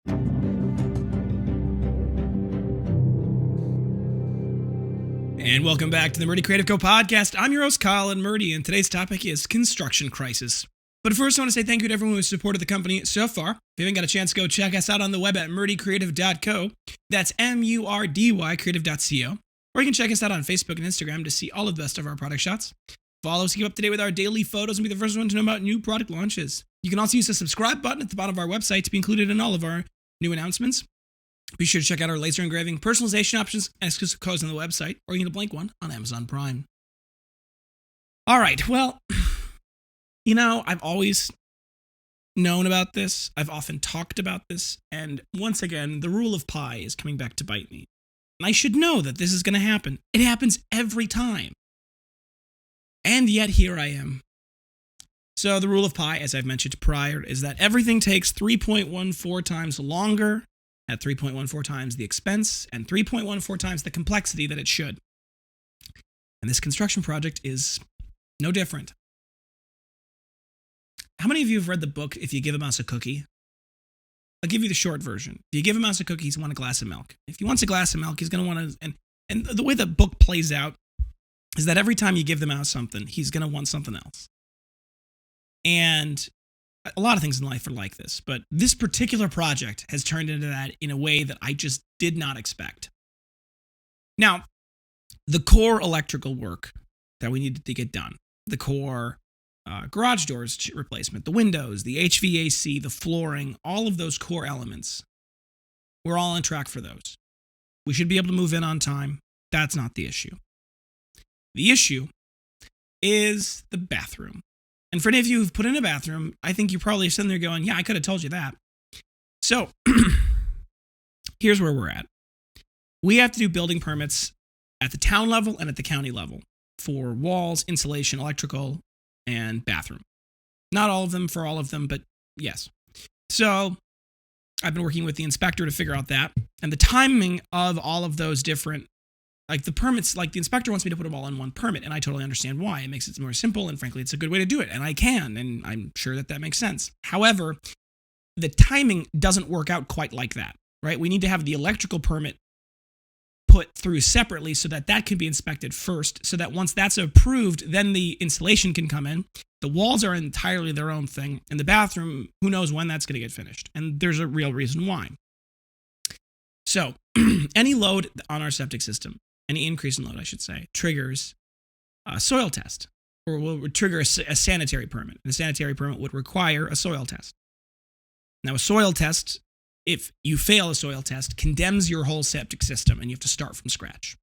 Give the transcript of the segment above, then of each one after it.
And welcome back to the Murdy Creative Co podcast. I'm your host, Colin Murdy, and today's topic is construction crisis. But first, I want to say thank you to everyone who's supported the company so far. If you haven't got a chance, go check us out on the web at murdycreative.co. That's M-U-R-D-Y creative.co. Or you can check us out on Facebook and Instagram to see all of the best of our product shots. Follow us to keep up to date with our daily photos and be the first one to know about new product launches. You can also use the subscribe button at the bottom of our website to be included in all of our new announcements. Be sure to check out our laser engraving, personalization options, and exclusive codes on the website, or you can get a blank one on Amazon Prime. All right, well, I've always known about this. I've often talked about this, and once again, the rule of pi is coming back to bite me. And I should know that this is going to happen. It happens every time. And yet here I am. So the rule of pi, as I've mentioned prior, is that everything takes 3.14 times longer at 3.14 times the expense and 3.14 times the complexity that it should. And this construction project is no different. How many of you have read the book, If You Give a Mouse a Cookie? I'll give you the short version. If you give a mouse a cookie, he's going to want a glass of milk. If he wants a glass of milk, he's going to want to... And the way the book plays out is that every time you give the mouse something, he's going to want something else. And a lot of things in life are like this, but this particular project has turned into that in a way that I just did not expect. Now, the core electrical work that we needed to get done, the core garage doors replacement, the windows, the HVAC, the flooring, all of those core elements, we're all on track for those. We should be able to move in on time. That's not the issue. The issue is the bathroom. And for any of you who've put in a bathroom, I think you're probably sitting there going, yeah, I could have told you that. So here's where we're at. We have to do building permits at the town level and at the county level for walls, insulation, electrical, and bathroom. Not all of them for all of them, but yes. So I've been working with the inspector to figure out that. And the timing of all of those different, like the permits, like the inspector wants me to put them all in one permit, and I totally understand why. It makes it more simple, and frankly, it's a good way to do it, and I can, and I'm sure that makes sense. However, the timing doesn't work out quite like that, right? We need to have the electrical permit put through separately so that that can be inspected first, so that once that's approved, then the insulation can come in. The walls are entirely their own thing, and the bathroom, who knows when that's going to get finished, and there's a real reason why. So, any load on our septic system, any increase in load, I should say, triggers a soil test, or will trigger a sanitary permit. The sanitary permit would require a soil test. Now, a soil test, if you fail a soil test, condemns your whole septic system, and you have to start from scratch.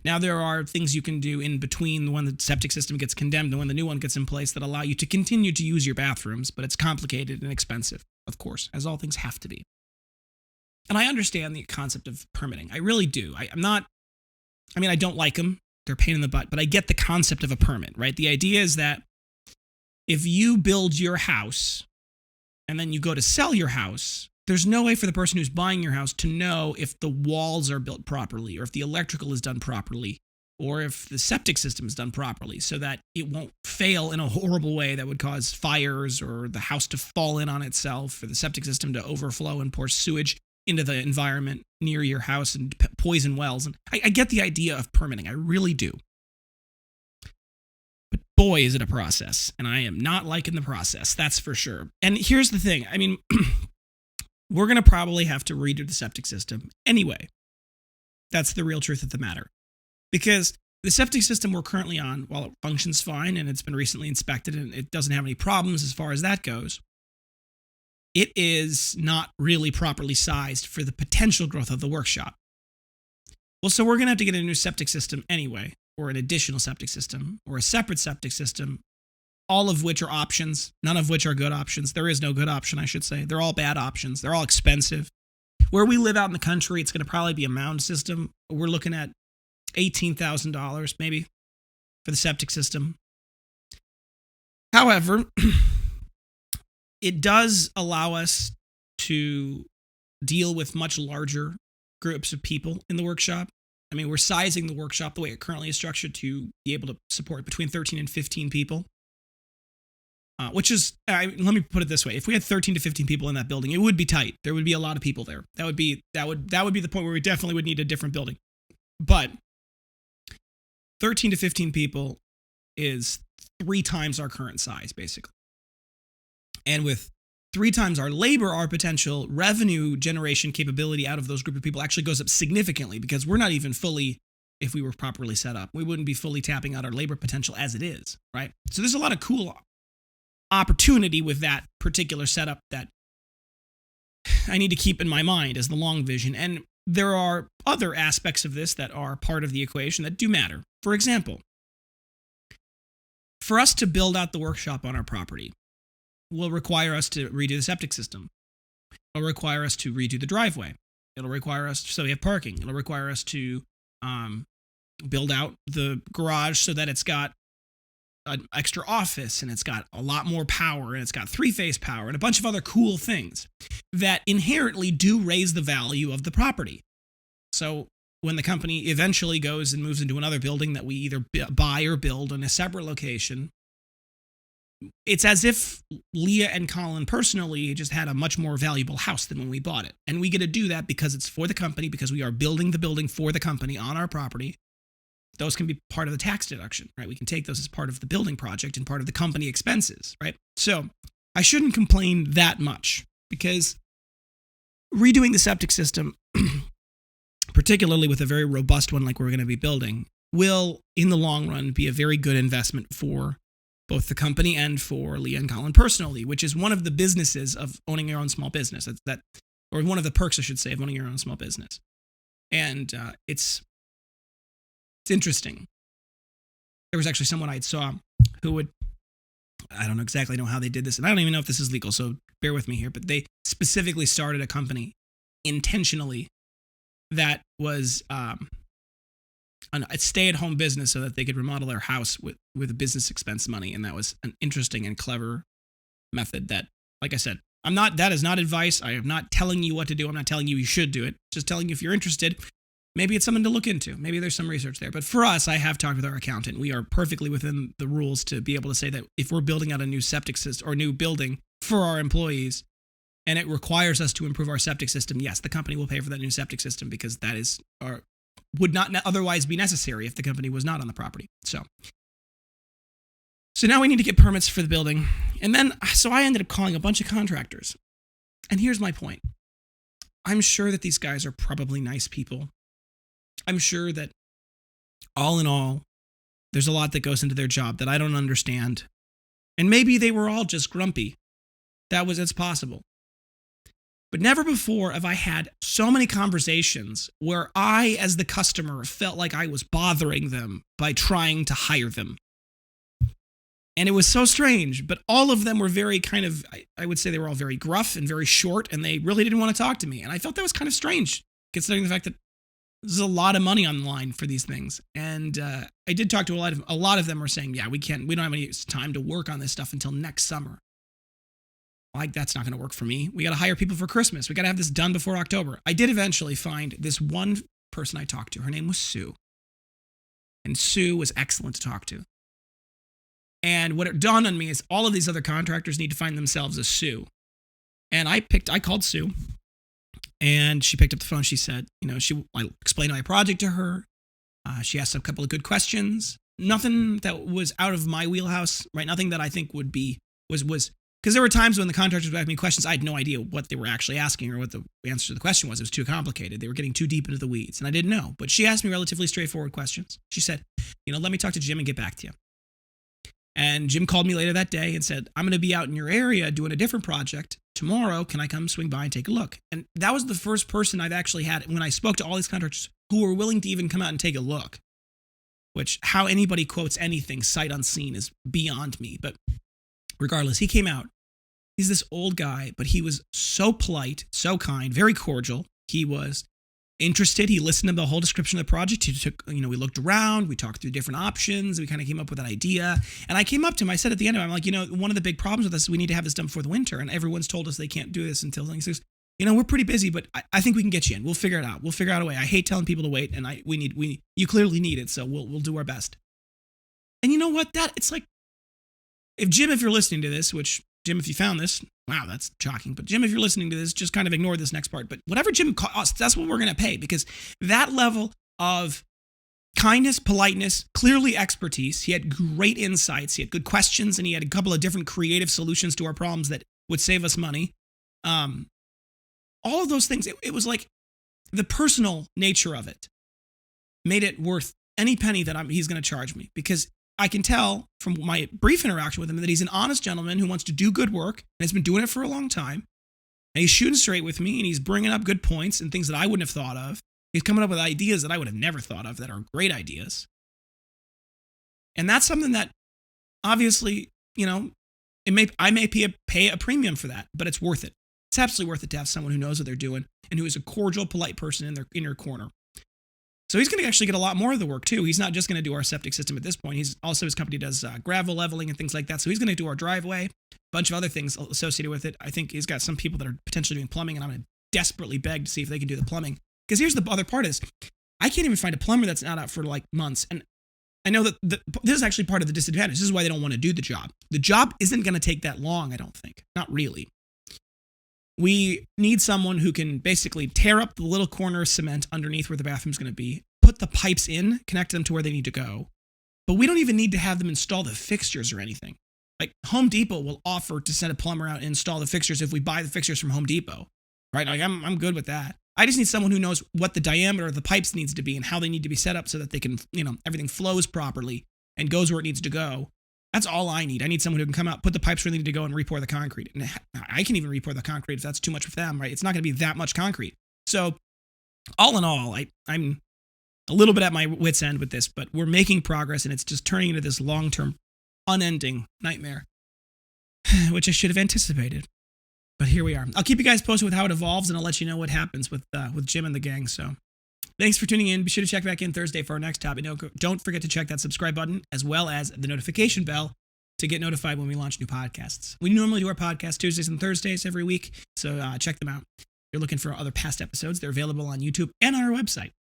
Now, there are things you can do in between when the septic system gets condemned and when the new one gets in place that allow you to continue to use your bathrooms, but it's complicated and expensive, of course, as all things have to be. And I understand the concept of permitting. I really do. I don't like them. They're a pain in the butt, but I get the concept of a permit, right? The idea is that if you build your house and then you go to sell your house, there's no way for the person who's buying your house to know if the walls are built properly or if the electrical is done properly or if the septic system is done properly so that it won't fail in a horrible way that would cause fires or the house to fall in on itself or the septic system to overflow and pour sewage into the environment near your house and poison wells. And I get the idea of permitting. I really do. But boy, is it a process. And I am not liking the process. That's for sure. And here's the thing. We're going to probably have to redo the septic system anyway. That's the real truth of the matter. Because the septic system we're currently on, while it functions fine and it's been recently inspected and it doesn't have any problems as far as that goes, it is not really properly sized for the potential growth of the workshop. Well, so we're going to have to get a new septic system anyway, or an additional septic system, or a separate septic system, all of which are options, none of which are good options. There is no good option, I should say. They're all bad options. They're all expensive. Where we live out in the country, it's going to probably be a mound system. We're looking at $18,000 maybe for the septic system. However, it does allow us to deal with much larger groups of people in the workshop. We're sizing the workshop the way it currently is structured to be able to support between 13 and 15 people. which is, let me put it this way: if we had 13 to 15 people in that building, it would be tight. There would be a lot of people there. That would be the point where we definitely would need a different building. But 13 to 15 people is 3 times our current size, basically. And with 3 times our labor, our potential revenue generation capability out of those group of people actually goes up significantly, because we're not even fully, if we were properly set up, we wouldn't be fully tapping out our labor potential as it is, right? So there's a lot of cool opportunity with that particular setup that I need to keep in my mind as the long vision. And there are other aspects of this that are part of the equation that do matter. For example, for us to build out the workshop on our property will require us to redo the septic system. It'll require us to redo the driveway. It'll require us, so we have parking. It'll require us to build out the garage so that it's got an extra office and it's got a lot more power and it's got 3-phase power and a bunch of other cool things that inherently do raise the value of the property. So when the company eventually goes and moves into another building that we either buy or build in a separate location, it's as if Leah and Colin personally just had a much more valuable house than when we bought it. And we get to do that because it's for the company, because we are building the building for the company on our property. Those can be part of the tax deduction, right? We can take those as part of the building project and part of the company expenses, right? So I shouldn't complain that much, because redoing the septic system, particularly with a very robust one like we're going to be building, will, in the long run, be a very good investment for both the company and for Leah and Colin personally, which is one of the businesses of owning your own small business. Or one of the perks, I should say, of owning your own small business. And it's interesting. There was actually someone I saw who would, I don't exactly know how they did this, and I don't even know if this is legal, so bear with me here, but they specifically started a company intentionally that was a stay-at-home business so that they could remodel their house with business expense money. And that was an interesting and clever method that, like I said, that is not advice. I am not telling you what to do. I'm not telling you should do it. Just telling you if you're interested, maybe it's something to look into. Maybe there's some research there. But for us, I have talked with our accountant. We are perfectly within the rules to be able to say that if we're building out a new septic system or new building for our employees, and it requires us to improve our septic system, yes, the company will pay for that new septic system, because that is would not otherwise be necessary if the company was not on the property. So now we need to get permits for the building. And then, so I ended up calling a bunch of contractors. And here's my point. I'm sure that these guys are probably nice people. I'm sure that all in all, there's a lot that goes into their job that I don't understand. And maybe they were all just grumpy. It's possible. But never before have I had so many conversations where I, as the customer, felt like I was bothering them by trying to hire them. And it was so strange, but all of them were very kind of, I would say they were all very gruff and very short, and they really didn't want to talk to me. And I felt that was kind of strange, considering the fact that there's a lot of money on the line for these things. And I did talk to a lot of them were saying, yeah, we don't have any time to work on this stuff until next summer. Like, that's not going to work for me. We got to hire people for Christmas. We got to have this done before October. I did eventually find this one person I talked to. Her name was Sue. And Sue was excellent to talk to. And what it dawned on me is all of these other contractors need to find themselves a Sue. And I called Sue, and she picked up the phone. She said, I explained my project to her. She asked a couple of good questions. Nothing that was out of my wheelhouse, right? Nothing that I think would be, was because there were times when the contractors would ask me questions, I had no idea what they were actually asking or what the answer to the question was. It was too complicated. They were getting too deep into the weeds, and I didn't know. But she asked me relatively straightforward questions. She said, let me talk to Jim and get back to you. And Jim called me later that day and said, I'm going to be out in your area doing a different project tomorrow. Can I come swing by and take a look? And that was the first person I've actually had when I spoke to all these contractors who were willing to even come out and take a look, which how anybody quotes anything sight unseen is beyond me. But regardless, he came out. He's this old guy, but he was so polite, so kind, very cordial. He was interested. He listened to the whole description of the project. He took, we looked around, we talked through different options. We kind of came up with an idea. And I came up to him, I said at the end of it, I'm like, one of the big problems with this is we need to have this done before the winter. And everyone's told us they can't do this until, he says, we're pretty busy, but I think we can get you in. We'll figure it out. We'll figure out a way. I hate telling people to wait, and you clearly need it. So we'll do our best. And you know what? It's like, if Jim, if you're listening to this, which Jim, if you found this, wow, that's shocking. But Jim, if you're listening to this, just kind of ignore this next part. But whatever Jim costs, that's what we're going to pay, because that level of kindness, politeness, clearly expertise. He had great insights. He had good questions, and he had a couple of different creative solutions to our problems that would save us money. All of those things, it was like the personal nature of it made it worth any penny that he's going to charge me, because I can tell from my brief interaction with him that he's an honest gentleman who wants to do good work and has been doing it for a long time. And he's shooting straight with me, and he's bringing up good points and things that I wouldn't have thought of. He's coming up with ideas that I would have never thought of that are great ideas. And that's something that obviously, I may pay a premium for that, but it's worth it. It's absolutely worth it to have someone who knows what they're doing and who is a cordial, polite person in your corner. So he's going to actually get a lot more of the work too. He's not just going to do our septic system at this point. His company does gravel leveling and things like that. So he's going to do our driveway, a bunch of other things associated with it. I think he's got some people that are potentially doing plumbing, and I'm going to desperately beg to see if they can do the plumbing. Because here's the other part is, I can't even find a plumber that's not out for like months. And I know that this is actually part of the disadvantage. This is why they don't want to do the job. The job isn't going to take that long, I don't think. Not really. We need someone who can basically tear up the little corner of cement underneath where the bathroom's going to be, put the pipes in, connect them to where they need to go. But we don't even need to have them install the fixtures or anything. Like Home Depot will offer to send a plumber out and install the fixtures if we buy the fixtures from Home Depot. Right? Like I'm good with that. I just need someone who knows what the diameter of the pipes needs to be and how they need to be set up so that they can, everything flows properly and goes where it needs to go. That's all I need. I need someone who can come out, put the pipes where they need to go, and re-pour the concrete. And I can even re-pour the concrete if that's too much for them, right? It's not going to be that much concrete. So all in all, I'm a little bit at my wit's end with this, but we're making progress, and it's just turning into this long-term, unending nightmare, which I should have anticipated. But here we are. I'll keep you guys posted with how it evolves, and I'll let you know what happens with Jim and the gang. So thanks for tuning in. Be sure to check back in Thursday for our next topic. Don't forget to check that subscribe button as well as the notification bell to get notified when we launch new podcasts. We normally do our podcast Tuesdays and Thursdays every week, so check them out. If you're looking for other past episodes, they're available on YouTube and on our website.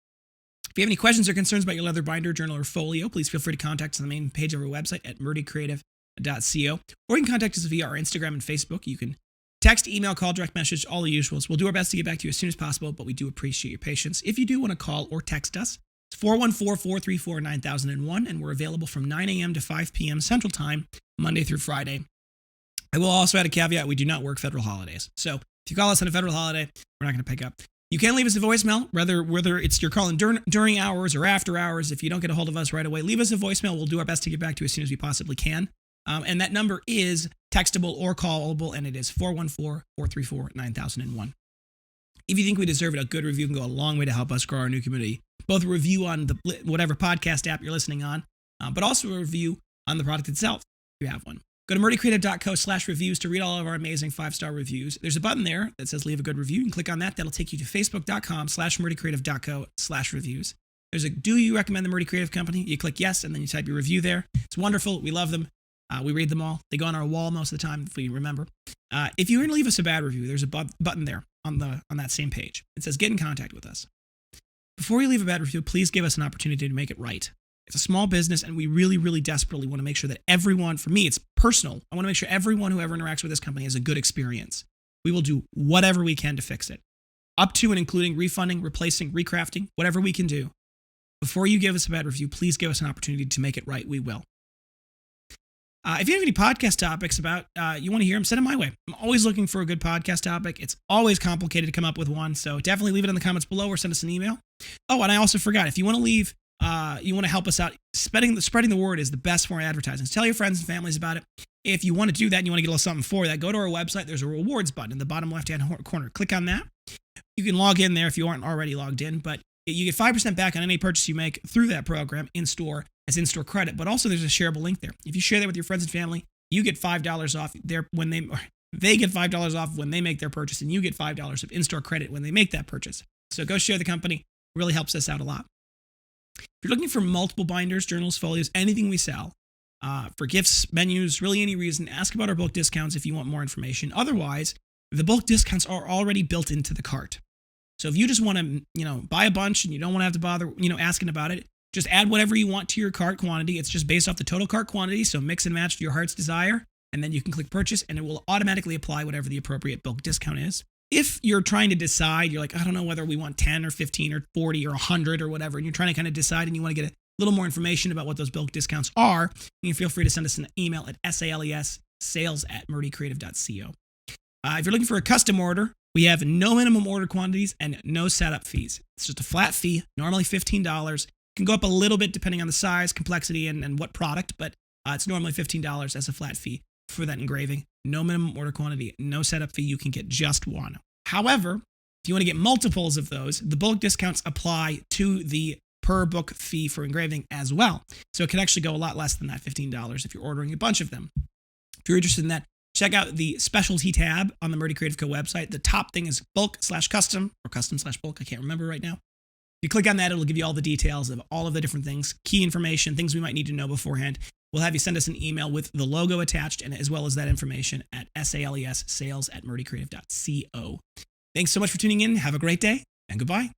If you have any questions or concerns about your leather binder, journal, or folio, please feel free to contact us on the main page of our website at murdycreative.co, or you can contact us via our Instagram and Facebook. You can text, email, call, direct message, all the usuals. We'll do our best to get back to you as soon as possible, but we do appreciate your patience. If you do want to call or text us, it's 414-434-9001, and we're available from 9 a.m. to 5 p.m. Central Time, Monday through Friday. I will also add a caveat: we do not work federal holidays. So if you call us on a federal holiday, we're not going to pick up. You can leave us a voicemail, whether it's you're calling during hours or after hours. If you don't get a hold of us right away, leave us a voicemail. We'll do our best to get back to you as soon as we possibly can. And that number is textable or callable, and it is 414-434-9001. If you think we deserve it, a good review can go a long way to help us grow our new community. Both a review on the whatever podcast app you're listening on, but also a review on the product itself, if you have one. Go to murdycreative.co/reviews to read all of our amazing 5-star reviews. There's a button there that says leave a good review. You can click on that. That'll take you to facebook.com/murdycreative.co/reviews. There's a do you recommend the Murdy Creative Company? You click yes, and then you type your review there. It's wonderful. We love them. We read them all. They go on our wall most of the time, if we remember. If you're going to leave us a bad review, there's a button there on that same page. It says get in contact with us. Before you leave a bad review, please give us an opportunity to make it right. It's a small business, and we really, really desperately want to make sure that everyone, for me, it's personal. I want to make sure everyone who ever interacts with this company has a good experience. We will do whatever we can to fix it, up to and including refunding, replacing, recrafting, whatever we can do. Before you give us a bad review, please give us an opportunity to make it right. We will. If you have any podcast topics about you want to hear them, send them my way. I'm always looking for a good podcast topic. It's always complicated to come up with one, so definitely leave it in the comments below or send us an email. Oh, and I also forgot, if you want to leave, you want to help us out, spreading the word is the best form of advertising. So tell your friends and families about it. If you want to do that and you want to get a little something for that, go to our website. There's a rewards button in the bottom left-hand corner. Click on that. You can log in there if you aren't already logged in, but you get 5% back on any purchase you make through that program in-store as in-store credit, but also there's a shareable link there. If you share that with your friends and family, you get $5 off when they get $5 off when they make their purchase, and you get $5 of in-store credit when they make that purchase. So go share the company. It really helps us out a lot. If you're looking for multiple binders, journals, folios, anything we sell, for gifts, menus, really any reason, ask about our bulk discounts if you want more information. Otherwise, the bulk discounts are already built into the cart. So if you just want to, buy a bunch and you don't want to have to bother, asking about it, Just add whatever you want to your cart quantity. It's just based off the total cart quantity, so mix and match to your heart's desire, and then you can click purchase, and it will automatically apply whatever the appropriate bulk discount is. If you're trying to decide, you're like, I don't know whether we want 10 or 15 or 40 or 100 or whatever, and you're trying to kind of decide and you want to get a little more information about what those bulk discounts are, you can feel free to send us an email at sales@murdycreative.co. If you're looking for a custom order, we have no minimum order quantities and no setup fees. It's just a flat fee, normally $15. It can go up a little bit depending on the size, complexity, and what product, but it's normally $15 as a flat fee for that engraving. No minimum order quantity, no setup fee. You can get just one. However, if you want to get multiples of those, the bulk discounts apply to the per book fee for engraving as well. So it can actually go a lot less than that $15 if you're ordering a bunch of them. If you're interested in that, check out the specialty tab on the Murdy Creative Co website. The top thing is bulk/custom or custom/bulk. I can't remember right now. If you click on that, it'll give you all the details of all of the different things, key information, things we might need to know beforehand. We'll have you send us an email with the logo attached and as well as that information at sales@murdycreative.co. Thanks so much for tuning in. Have a great day and goodbye.